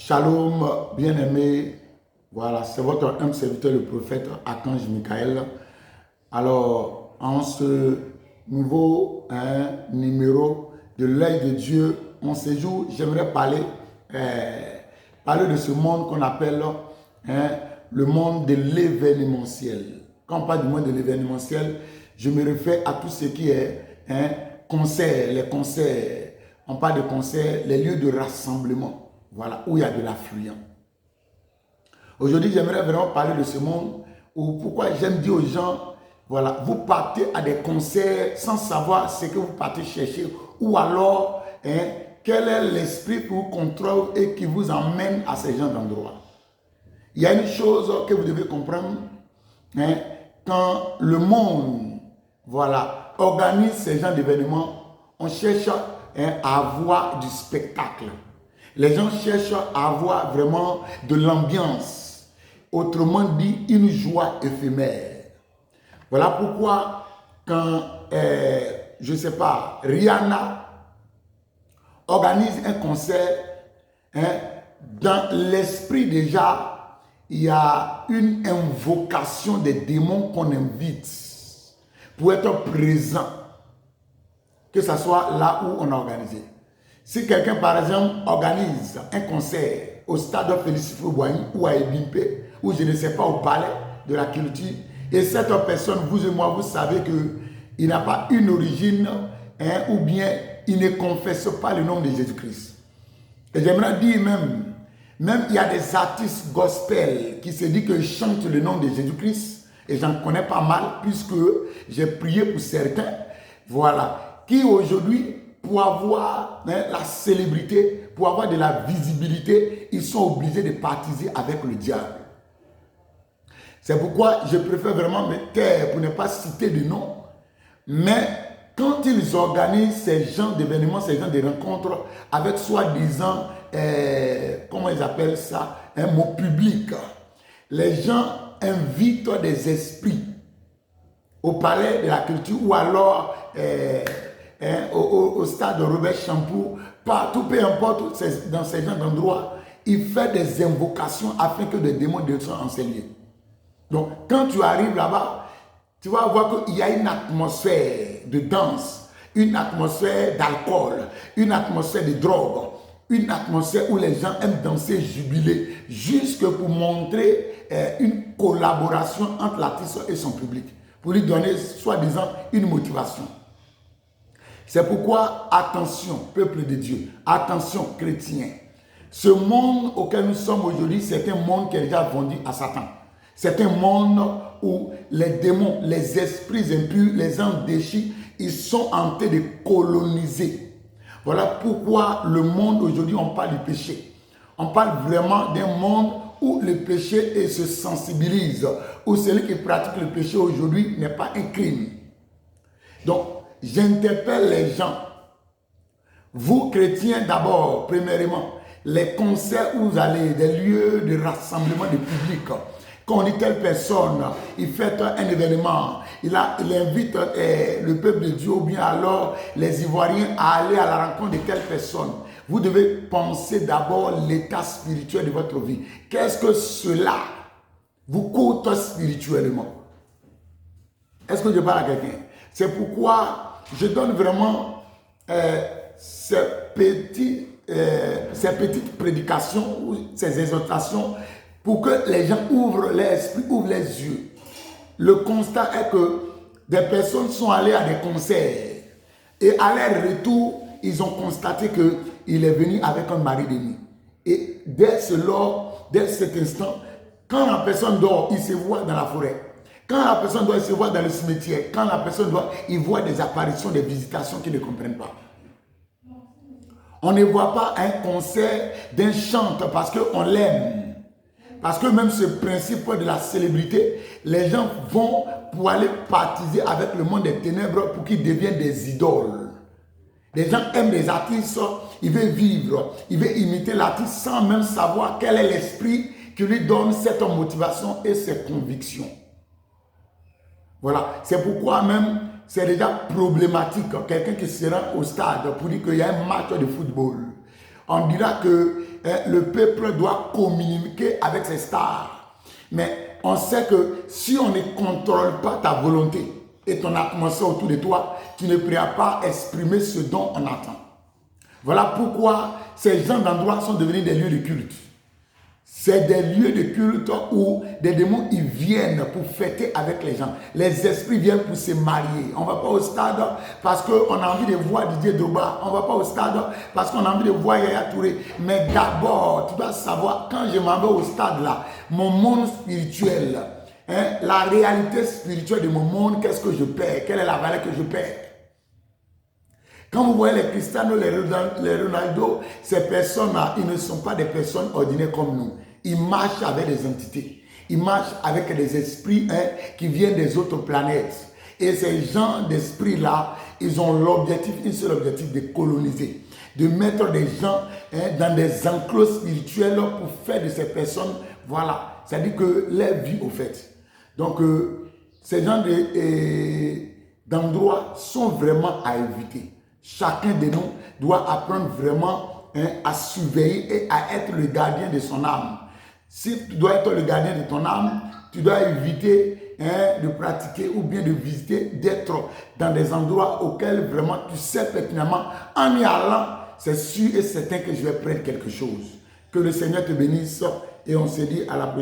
Shalom, bien-aimé. Voilà, c'est votre humble serviteur, le prophète Archange Michael. Alors, en ce nouveau numéro de l'œil de Dieu, en ce jour, j'aimerais parler de ce monde qu'on appelle le monde de l'événementiel. Quand on parle du monde de l'événementiel, je me réfère à tout ce qui est concerts, les concerts. On parle de concerts, les lieux de rassemblement. Voilà, où il y a de l'affluent. Aujourd'hui, j'aimerais vraiment parler de ce monde où pourquoi j'aime dire aux gens, voilà, vous partez à des concerts sans savoir ce que vous partez chercher ou alors, quel est l'esprit qui vous contrôle et qui vous emmène à ces gens d'endroits. Il y a une chose que vous devez comprendre, quand le monde, voilà, organise ces gens d'événements, on cherche à avoir du spectacle. Les gens cherchent à avoir vraiment de l'ambiance. Autrement dit, une joie éphémère. Voilà pourquoi quand, je ne sais pas, Rihanna organise un concert, dans l'esprit déjà, il y a une invocation des démons qu'on invite pour être présent, que ce soit là où on a organisé. Si quelqu'un, par exemple, organise un concert au stade Félix Houphouët-Boigny ou à Ebimpe, ou je ne sais pas, au palais de la culture, et cette personne, vous et moi, vous savez qu'il n'a pas une origine, ou bien il ne confesse pas le nom de Jésus-Christ. Et j'aimerais dire même il y a des artistes gospel qui se disent qu'ils chantent le nom de Jésus-Christ, et j'en connais pas mal, puisque j'ai prié pour certains, voilà, qui aujourd'hui, pour avoir la célébrité, pour avoir de la visibilité, ils sont obligés de partiser avec le diable. C'est pourquoi je préfère vraiment me taire pour ne pas citer de nom. Mais quand ils organisent ces genres d'événements, ces genres de rencontres, avec soi-disant, comment ils appellent ça, un mot public, les gens invitent des esprits au palais de la culture ou alors au stade de Robert Champoux, partout, peu importe, dans ces gens d'endroits, il fait des invocations afin que des démons soient enseignés. Donc, quand tu arrives là-bas, tu vas voir qu'il y a une atmosphère de danse, une atmosphère d'alcool, une atmosphère de drogue, une atmosphère où les gens aiment danser, jubiler, juste pour montrer une collaboration entre l'artiste et son public, pour lui donner, soi-disant, une motivation. C'est pourquoi, attention, peuple de Dieu, attention, chrétiens. Ce monde auquel nous sommes aujourd'hui, c'est un monde qui est déjà vendu à Satan. C'est un monde où les démons, les esprits impurs, les âmes déchus, ils sont en train de coloniser. Voilà pourquoi le monde aujourd'hui, on parle du péché. On parle vraiment d'un monde où le péché se sensibilise, où celui qui pratique le péché aujourd'hui n'est pas un crime. Donc, j'interpelle les gens. Vous, chrétiens, d'abord, premièrement, les concerts où vous allez, des lieux de rassemblement de public. Quand on dit telle personne, il fait un événement, il invite le peuple de Dieu ou bien alors les Ivoiriens à aller à la rencontre de telle personne. Vous devez penser d'abord l'état spirituel de votre vie. Qu'est-ce que cela vous coûte spirituellement? Est-ce que je parle à quelqu'un? C'est pourquoi je donne vraiment ces petites prédications ou ces exhortations pour que les gens ouvrent l'esprit, ouvrent les yeux. Le constat est que des personnes sont allées à des concerts et à leur retour, ils ont constaté qu'il est venu avec un mari de nuit. Et dès cet instant, quand la personne dort, il se voit dans la forêt. Quand la personne doit se voir dans le cimetière, quand la personne doit, il voit des apparitions, des visitations qu'ils ne comprennent pas. On ne voit pas un concert d'un chanteur parce qu'on l'aime. Parce que même ce principe de la célébrité, les gens vont pour aller partiser avec le monde des ténèbres pour qu'ils deviennent des idoles. Les gens aiment les artistes, ils veulent vivre, ils veulent imiter l'artiste sans même savoir quel est l'esprit qui lui donne cette motivation et ses convictions. Voilà, c'est pourquoi même c'est déjà problématique. Quelqu'un qui se rend au stade pour dire qu'il y a un match de football. On dira que le peuple doit communiquer avec ses stars. Mais on sait que si on ne contrôle pas ta volonté et ton atmosphère autour de toi, tu ne pourras pas exprimer ce dont on attend. Voilà pourquoi ces gens d'endroits sont devenus des lieux de culte. C'est des lieux de culte où des démons ils viennent pour fêter avec les gens. Les esprits viennent pour se marier. On ne va pas au stade parce qu'on a envie de voir Didier Drogba. On ne va pas au stade parce qu'on a envie de voir Yaya Touré. Mais d'abord, tu dois savoir, quand je m'en vais au stade là, mon monde spirituel, la réalité spirituelle de mon monde, qu'est-ce que je perds? Quelle est la valeur que je perds? Quand vous voyez les Cristiano, les Ronaldo, ces personnes-là, ils ne sont pas des personnes ordinaires comme nous. Ils marchent avec des entités. Ils marchent avec des esprits qui viennent des autres planètes. Et ces gens d'esprit-là, ils ont l'objectif, un seul objectif, de coloniser. De mettre des gens dans des enclos spirituels pour faire de ces personnes, voilà. C'est-à-dire que leur vie, au fait. Donc, ces gens d'endroits sont vraiment à éviter. Chacun de nous doit apprendre vraiment à surveiller et à être le gardien de son âme. Si tu dois être le gardien de ton âme, tu dois éviter de pratiquer ou bien de visiter, d'être dans des endroits auxquels vraiment tu sais pertinemment, en y allant, c'est sûr et certain que je vais prendre quelque chose. Que le Seigneur te bénisse et on se dit à la prochaine.